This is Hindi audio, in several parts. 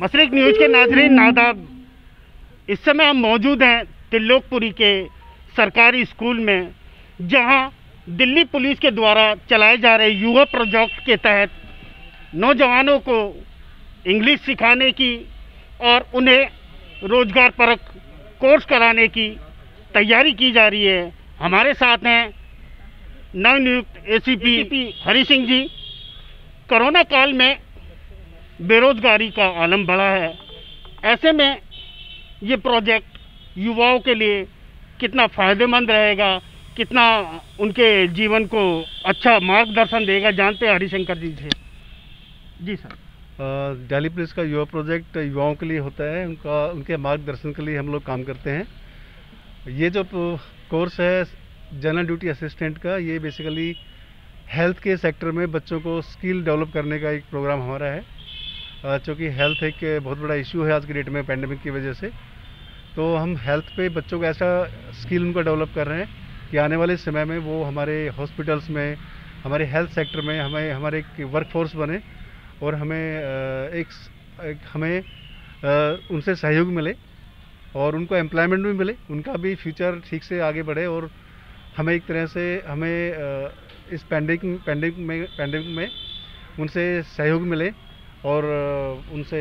मशरिक न्यूज़ के नाज़रीन नादाब, इस समय हम मौजूद हैं त्रिलोकपुरी के सरकारी स्कूल में, जहां दिल्ली पुलिस के द्वारा चलाए जा रहे युवा प्रोजेक्ट के तहत नौजवानों को इंग्लिश सिखाने की और उन्हें रोजगार परक कोर्स कराने की तैयारी की जा रही है। हमारे साथ हैं नवनियुक्त एसीपी हरि सिंह जी। कोरोना काल में बेरोजगारी का आलम बढ़ा है, ऐसे में ये प्रोजेक्ट युवाओं के लिए कितना फ़ायदेमंद रहेगा, कितना उनके जीवन को अच्छा मार्गदर्शन देगा, जानते हैं हरिशंकर जी से। जी सर। दिल्ली पुलिस का युवा प्रोजेक्ट युवाओं के लिए होता है, उनके मार्गदर्शन के लिए हम लोग काम करते हैं। ये जो कोर्स है जनरल ड्यूटी असिस्टेंट का, ये बेसिकली हेल्थ के सेक्टर में बच्चों को स्किल डेवलप करने का एक प्रोग्राम हमारा है। चूँकि हेल्थ एक बहुत बड़ा इशू है आज की डेट में पैंडेमिक की वजह से, तो हम हेल्थ पे बच्चों को ऐसा स्किल उनको डेवलप कर रहे हैं कि आने वाले समय में वो हमारे हॉस्पिटल्स में, हमारे हेल्थ सेक्टर में हमारे एक वर्कफोर्स बने और हमें उनसे सहयोग मिले और उनको एम्प्लॉयमेंट भी मिले, उनका भी फ्यूचर ठीक से आगे बढ़े और हमें एक तरह से इस पैंडेमिक में उनसे सहयोग मिले और उनसे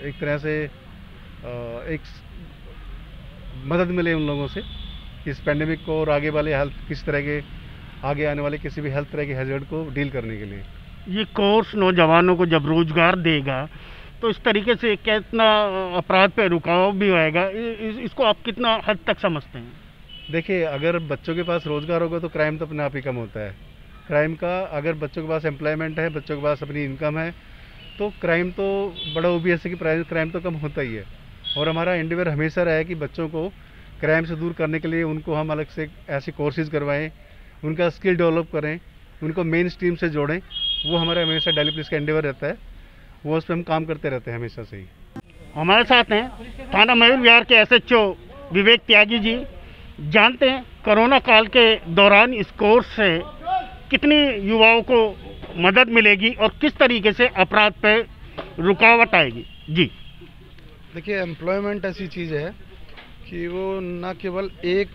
एक तरह से एक मदद मिले उन लोगों से इस पैंडेमिक को और आगे वाले आगे आने वाले किसी भी हेल्थ तरह के हैजर्ड को डील करने के लिए। ये कोर्स नौजवानों को जब रोजगार देगा तो इस तरीके से कितना अपराध पे रुकाव भी होएगा, इसको आप कितना हद तक समझते हैं? देखिए, अगर बच्चों के पास रोजगार होगा तो क्राइम तो अपने आप ही कम होता है। क्राइम का अगर बच्चों के पास एम्प्लॉयमेंट है, बच्चों के पास अपनी इनकम है, तो क्राइम तो बड़ा ओबियस है कि क्राइम तो कम होता ही है। और हमारा एंडेवर हमेशा रहा है कि बच्चों को क्राइम से दूर करने के लिए उनको हम अलग से ऐसे कोर्सेज करवाएं, उनका स्किल डेवलप करें, उनको मेन स्ट्रीम से जोड़ें। वो हमारा हमेशा दिल्ली पुलिस का एंडेवर रहता है, वो उस पर हम काम करते रहते हैं हमेशा से ही। हमारे साथ हैं थाना मयूर विहार के SHO विवेक त्यागी जी। जानते हैं कोरोना काल के दौरान इस कोर्स से कितनी युवाओं को मदद मिलेगी और किस तरीके से अपराध पे रुकावट आएगी। जी देखिए, एम्प्लॉयमेंट ऐसी चीज़ है कि वो ना केवल एक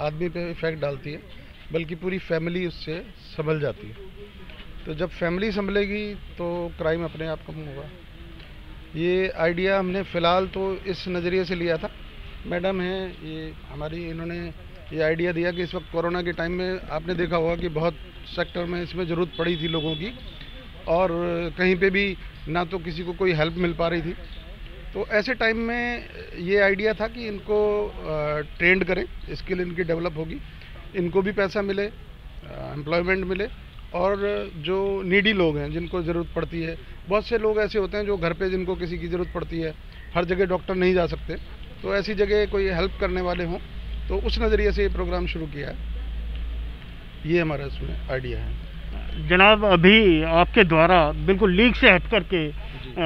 आदमी पे इफेक्ट डालती है बल्कि पूरी फैमिली उससे संभल जाती है। तो जब फैमिली संभलेगी तो क्राइम अपने आप कम होगा। ये आइडिया हमने फ़िलहाल तो इस नज़रिए से लिया था। मैडम हैं ये हमारी, इन्होंने ये आइडिया दिया कि इस वक्त कोरोना के टाइम में आपने देखा होगा कि बहुत सेक्टर में इसमें ज़रूरत पड़ी थी लोगों की और कहीं पे भी ना तो किसी को कोई हेल्प मिल पा रही थी। तो ऐसे टाइम में ये आइडिया था कि इनको ट्रेंड करें, स्किल इनकी डेवलप होगी, इनको भी पैसा मिले, एम्प्लॉयमेंट मिले और जो नीडी लोग हैं जिनको ज़रूरत पड़ती है, बहुत से लोग ऐसे होते हैं जो घर पे जिनको किसी की ज़रूरत पड़ती है, हर जगह डॉक्टर नहीं जा सकते, तो ऐसी जगह कोई हेल्प करने वाले हों, तो उस नज़रिए से ये प्रोग्राम शुरू किया है। ये हमारा इसमें आइडिया है। जनाब, अभी आपके द्वारा बिल्कुल लीग से हट करके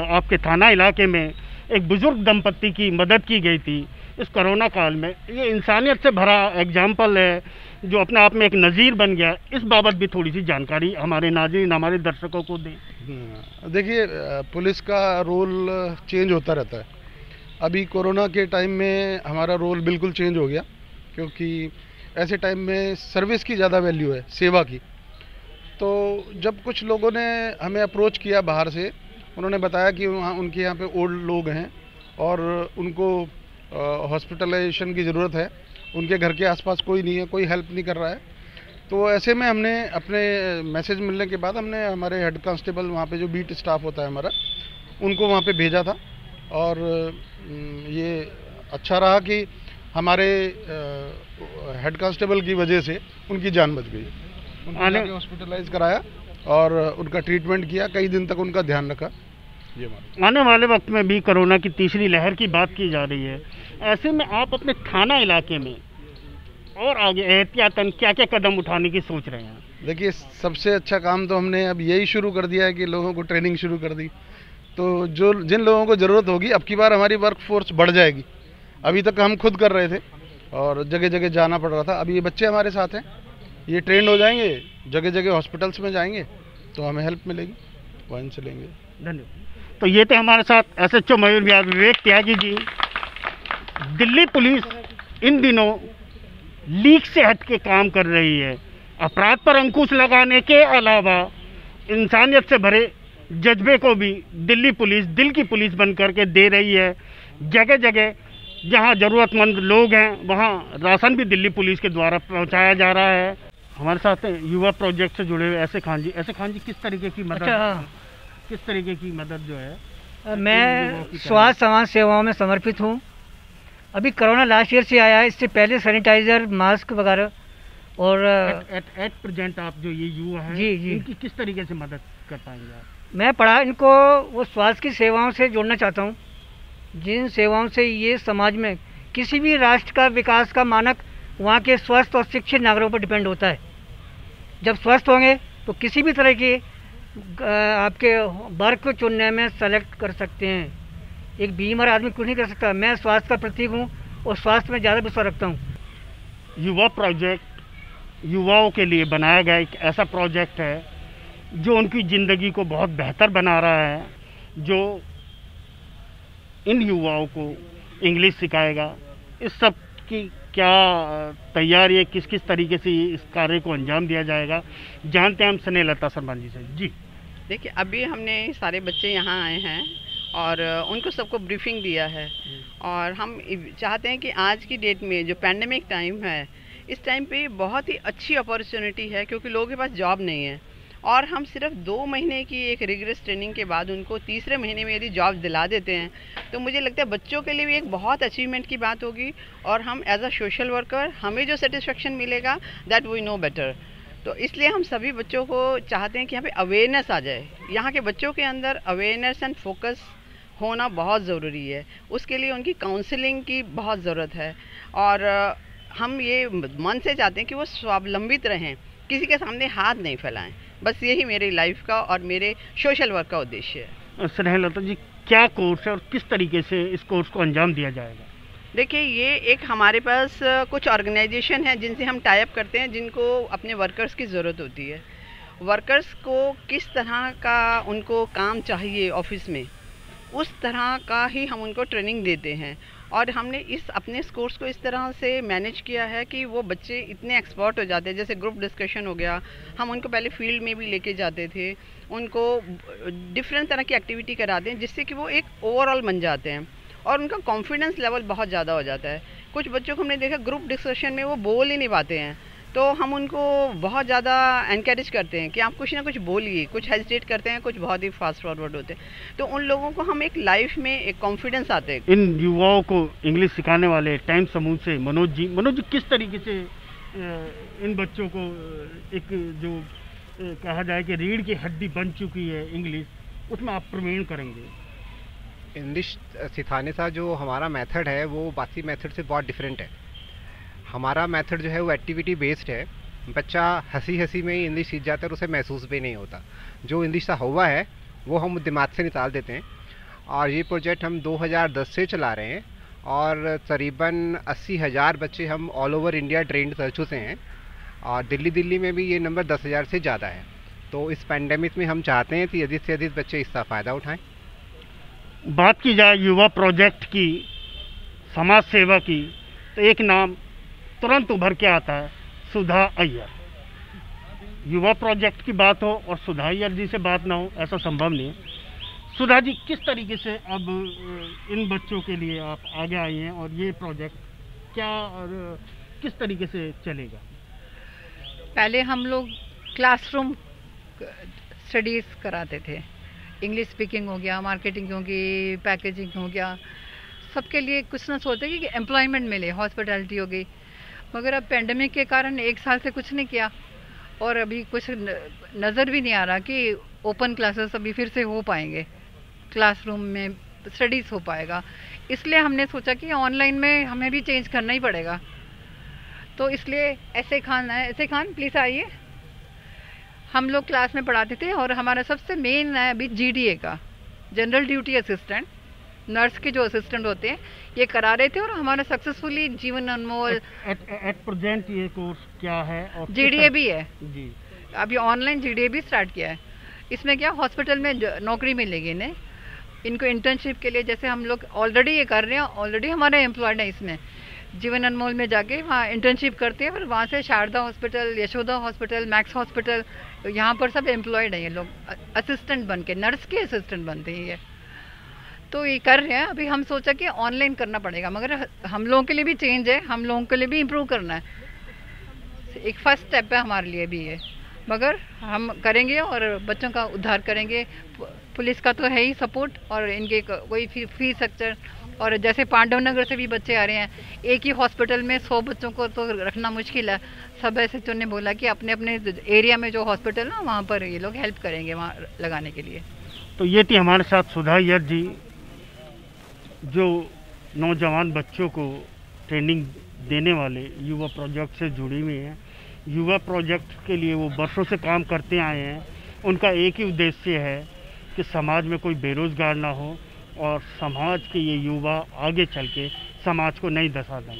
आपके थाना इलाके में एक बुजुर्ग दंपत्ति की मदद की गई थी इस कोरोना काल में। ये इंसानियत से भरा एग्जाम्पल है जो अपने आप में एक नज़ीर बन गया। इस बाबत भी थोड़ी सी जानकारी हमारे नाज़रीन, हमारे दर्शकों को दें। देखिए, पुलिस का रोल चेंज होता रहता है। अभी कोरोना के टाइम में हमारा रोल बिल्कुल चेंज हो गया, क्योंकि ऐसे टाइम में सर्विस की ज़्यादा वैल्यू है, सेवा की। तो जब कुछ लोगों ने हमें अप्रोच किया बाहर से, उन्होंने बताया कि वहाँ उनके यहाँ पे ओल्ड लोग हैं और उनको हॉस्पिटलाइजेशन की ज़रूरत है, उनके घर के आसपास कोई नहीं है, कोई हेल्प नहीं कर रहा है। तो ऐसे में हमने अपने मैसेज मिलने के बाद हमने हमारे हेड कांस्टेबल, वहाँ पे जो बीट स्टाफ होता है हमारा, उनको वहाँ पे भेजा था और ये अच्छा रहा कि हमारे हेड कांस्टेबल की वजह से उनकी जान बच गई। उनको हॉस्पिटलाइज कराया और उनका ट्रीटमेंट किया, कई दिन तक उनका ध्यान रखा। ये आने वाले वक्त में भी कोरोना की तीसरी लहर की बात की जा रही है, ऐसे में आप अपने थाना इलाके में और आगे एहतियातन क्या क्या कदम उठाने की सोच रहे हैं? देखिए, सबसे अच्छा काम तो हमने अब यही शुरू कर दिया है कि लोगों को ट्रेनिंग शुरू कर दी। तो जिन लोगों को ज़रूरत होगी, अब की बार हमारी वर्क फोर्स बढ़ जाएगी। अभी तक हम खुद कर रहे थे और जगह जगह जाना पड़ रहा था। अभी ये बच्चे हमारे साथ हैं, ये ट्रेंड हो जाएंगे, जगह जगह हॉस्पिटल्स में जाएंगे तो हमें हेल्प मिलेगी, वहीं से लेंगे। धन्यवाद। तो ये थे हमारे साथ SHO मयूर विहार विवेक त्यागी जी। दिल्ली पुलिस इन दिनों लीक से हट के काम कर रही है। अपराध पर अंकुश लगाने के अलावा इंसानियत से भरे जज्बे को भी दिल्ली पुलिस दिल की पुलिस बन करके दे रही है। जगह जगह जहां ज़रूरतमंद लोग हैं वहां राशन भी दिल्ली पुलिस के द्वारा पहुंचाया जा रहा है। हमारे साथ युवा प्रोजेक्ट से जुड़े हुए ऐसे खान जी किस तरीके की मदद किस तरीके की मदद जो है? मैं स्वास्थ्य समाज सेवाओं में समर्पित हूँ। अभी कोरोना लास्ट ईयर से आया है, इससे पहले सैनिटाइजर, मास्क वगैरह और एट प्रेजेंट आप जो ये युवा हैं जी इनकी किस तरीके से मदद कर पाएंगे आप? मैं इनको वो स्वास्थ्य की सेवाओं से जोड़ना चाहता हूँ, जिन सेवाओं से ये समाज में किसी भी राष्ट्र का विकास का मानक वहाँ के स्वस्थ और शिक्षित नागरिकों पर डिपेंड होता है। जब स्वस्थ होंगे तो किसी भी तरह की आपके वर्ग को चुनने में सेलेक्ट कर सकते हैं। एक बीमार आदमी कुछ नहीं कर सकता। मैं स्वास्थ्य का प्रतीक हूँ और स्वास्थ्य में ज़्यादा विश्वास रखता हूँ। युवा प्रोजेक्ट युवाओं के लिए बनाया गया एक ऐसा प्रोजेक्ट है जो उनकी ज़िंदगी को बहुत बेहतर बना रहा है, जो इन युवाओं को इंग्लिश सिखाएगा। इस सब की क्या तैयारी है, किस किस तरीके से इस कार्य को अंजाम दिया जाएगा, जानते हैं हम स्नेहलता शर्मा जी से। जी देखिए, अभी हमने सारे बच्चे यहाँ आए हैं और उनको सबको ब्रीफिंग दिया है और हम चाहते हैं कि आज की डेट में जो पैंडेमिक टाइम है, इस टाइम पे बहुत ही अच्छी अपॉर्चुनिटी है क्योंकि लोगों के पास जॉब नहीं है और हम सिर्फ 2 महीने की एक रिग्रेस ट्रेनिंग के बाद उनको तीसरे महीने में यदि जॉब दिला देते हैं तो मुझे लगता है बच्चों के लिए भी एक बहुत अचीवमेंट की बात होगी और हम एज अ सोशल वर्कर हमें जो सेटिस्फेक्शन मिलेगा दैट वी नो बेटर। तो इसलिए हम सभी बच्चों को चाहते हैं कि यहाँ पे अवेयरनेस आ जाए। यहाँ के बच्चों के अंदर अवेयरनेस एंड फोकस होना बहुत ज़रूरी है, उसके लिए उनकी काउंसलिंग की बहुत ज़रूरत है और हम ये मन से चाहते हैं कि वो स्वावलंबित रहें, किसी के सामने हाथ नहीं फैलाएं। बस यही मेरी लाइफ का और मेरे सोशल वर्क का उद्देश्य है। स्नेहलता जी, क्या कोर्स है और किस तरीके से इस कोर्स को अंजाम दिया जाएगा? देखिए, ये एक हमारे पास कुछ ऑर्गेनाइजेशन है जिनसे हम टाई अप करते हैं, जिनको अपने वर्कर्स की ज़रूरत होती है। वर्कर्स को किस तरह का उनको काम चाहिए ऑफिस में, उस तरह का ही हम उनको ट्रेनिंग देते हैं और हमने अपने कोर्स को इस तरह से मैनेज किया है कि वो बच्चे इतने एक्सपर्ट हो जाते हैं। जैसे ग्रुप डिस्कशन हो गया, हम उनको पहले फील्ड में भी लेके जाते थे, उनको डिफरेंट तरह की एक्टिविटी कराते हैं जिससे कि वो एक ओवरऑल बन जाते हैं और उनका कॉन्फिडेंस लेवल बहुत ज़्यादा हो जाता है। कुछ बच्चों को हमने देखा ग्रुप डिस्कशन में वो बोल ही नहीं पाते हैं, तो हम उनको बहुत ज़्यादा एनकरेज करते हैं कि आप कुछ ना कुछ बोलिए। कुछ हेजिटेट करते हैं, कुछ बहुत ही फास्ट फॉरवर्ड होते हैं, तो उन लोगों को हम एक लाइफ में एक कॉन्फिडेंस आते हैं। इन युवाओं को इंग्लिश सिखाने वाले टाइम समूह से मनोज जी किस तरीके से इन बच्चों को एक जो कहा जाए कि रीढ़ की हड्डी बन चुकी है इंग्लिश, उसमें आप प्रवीण करेंगे? इंग्लिश सिखाने का जो हमारा मेथड है वो बाकी मेथड से बहुत डिफरेंट है। हमारा मेथड जो है वो एक्टिविटी बेस्ड है। बच्चा हंसी में ही इंग्लिश सीख जाता है और उसे महसूस भी नहीं होता। जो इंग्लिश का हुआ है वो हम दिमाग से निकाल देते हैं और ये प्रोजेक्ट हम 2010 से चला रहे हैं और करीबन 80,000 बच्चे हम ऑल ओवर इंडिया ट्रेंड कर चुके हैं और दिल्ली में भी ये नंबर 10,000 से ज़्यादा है। तो इस पैंडेमिक में हम चाहते हैं कि अधिक से अधिक बच्चे इसका फ़ायदा उठाएं। बात की जाए युवा प्रोजेक्ट की, समाज सेवा की, तो एक नाम तुरंत उभर के आता है, सुधा अय्यर। युवा प्रोजेक्ट की बात हो और सुधा अय्यर जी से बात ना हो, ऐसा संभव नहीं है। सुधा जी, किस तरीके से अब इन बच्चों के लिए आप आगे आई हैं और ये प्रोजेक्ट क्या और किस तरीके से चलेगा? पहले हम लोग क्लासरूम स्टडीज़ कराते थे, इंग्लिश स्पीकिंग हो गया, मार्केटिंग होगी, पैकेजिंग हो गया, सबके लिए कुछ ना सोचते कि एम्प्लॉयमेंट मिले, हॉस्पिटैलिटी हो गई। मगर अब पेंडेमिक के कारण 1 साल से कुछ नहीं किया और अभी कुछ नज़र भी नहीं आ रहा कि ओपन क्लासेस अभी फिर से हो पाएंगे, क्लासरूम में स्टडीज़ हो पाएगा। इसलिए हमने सोचा कि ऑनलाइन में हमें भी चेंज करना ही पड़ेगा। तो इसलिए ऐसे खान प्लीज़ आइए। हम लोग क्लास में पढ़ाते थे और हमारा सबसे मेन है अभी GDA का, जनरल ड्यूटी असिस्टेंट, नर्स के जो असिस्टेंट होते हैं, ये करा रहे थे और हमारा सक्सेसफुली जीवन अनमोल। एट प्रेजेंट ये कोर्स क्या है? और GDA भी है जी, अभी ऑनलाइन GDA भी स्टार्ट किया है। इसमें क्या हॉस्पिटल में नौकरी मिलेगी इन्हें, इनको इंटर्नशिप के लिए, जैसे हम लोग ऑलरेडी ये कर रहे हैं, ऑलरेडी हमारे एम्प्लॉयड हैं इसमें, जीवन अनमोल में जाके वहाँ इंटर्नशिप करते हैं, फिर वहाँ से Sharda hospital, Yashoda hospital, Max hospital, यहाँ पर सब एम्प्लॉयड हैं ये लोग, असिस्टेंट बन के, नर्स के असिस्टेंट बनते हैं ये। तो ये कर रहे हैं। अभी हम सोचा कि ऑनलाइन करना पड़ेगा, मगर हम लोगों के लिए भी चेंज है, हम लोगों के लिए भी इम्प्रूव करना है, एक फर्स्ट स्टेप है हमारे लिए भी ये, मगर हम करेंगे और बच्चों का उद्धार करेंगे। पुलिस का तो है ही सपोर्ट, और इनके कोई फीस स्ट्रक्चर, और जैसे पांडव नगर से भी बच्चे आ रहे हैं, एक ही हॉस्पिटल में 100 बच्चों को तो रखना मुश्किल है। सब SHO ने बोला कि अपने अपने एरिया में जो हॉस्पिटल ना, वहाँ पर ये लोग हेल्प करेंगे वहाँ लगाने के लिए। तो ये थी हमारे साथ सुधा अय्यर जी, जो नौजवान बच्चों को ट्रेनिंग देने वाले युवा प्रोजेक्ट से जुड़ी हुई हैं। युवा प्रोजेक्ट के लिए वो वर्षों से काम करते आए हैं। उनका एक ही उद्देश्य है कि समाज में कोई बेरोजगार ना हो और समाज के ये युवा आगे चल के समाज को नई दशा दें।